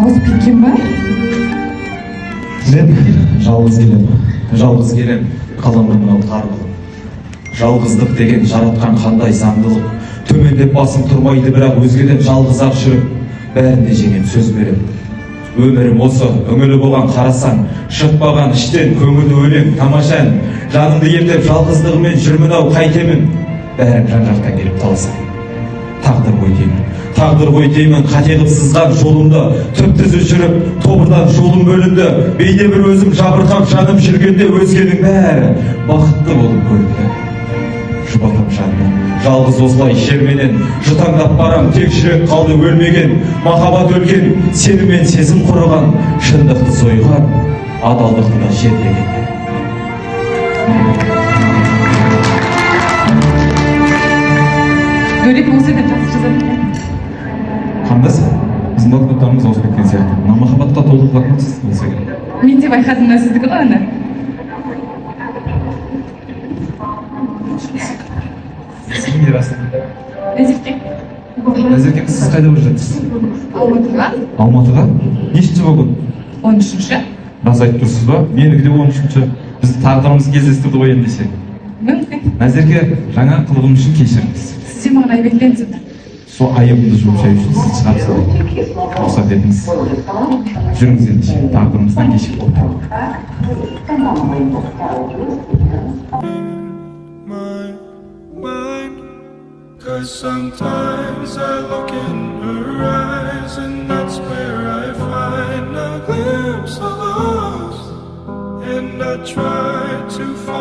озып кеткен ба? Мен жалғыз келем, қаламын мынау тар қылып. Жалғыздық деген жаратқан қандай заңдылық. Төмендеп басым тұрмайды, бірақ өзгеден жалғыз ақ жүріп, бәрінде жеңем, сөз берем. Өмірім осы, үңілі болған қарасаң, шықпаған іштен көңілі өлең, тамашан. Жанымды ертеп жалғыздығымен жүрмін ау, қайтемін. Бәрін жан-жақтан келіп таласаң. Тағдыр ғой деймін, қате қылып сызған жолымды, түп-түзу жүріп, тобырдан жолым бөлінді. Бейне бір өзім жабырқап жаным жүргенде, өзгенің бәрі бақытты болып көрінді. Жұбатам жаным, жалғыз осылай шерменен, жұтаңдап барам, тек жүрек қалды өлмеген. Махаббат өлген, сенім мен сезім құрыған, шындықты сойған, адалдықты да жерлеген. Өлең осы деп жақсы жазады. Қандасы, біздің блокноттарымыз озып кеткен сияқты. Мына махаббатқа толық блокнотсыз болса керек. Мен деп айқадым, мына сіздікі ғой ана. Сіздің де расында. Назерке. Назерке, сіз қайда бара жатсыз? Алматыға. Алматыға? Нешінші вагон? 13-ші. Рас айтып тұрсыз ба? Менікі де 13-ші. Біз тағдырымызды кездестірді ғой ендеше. Мүмкін. Назерке, жаңа қылығым үшін кешіріңіз. Сіз де маған айбекленсіз. Сол айыбымды жуып шаю үшін сіз шығарып салайын. Рұқсат етіңіз. Жүріңіз ендеше, тағдырымыздан кешіп болды. Cause sometimes I look in her eyes and that's where I find a glimpse of us. And I try to fall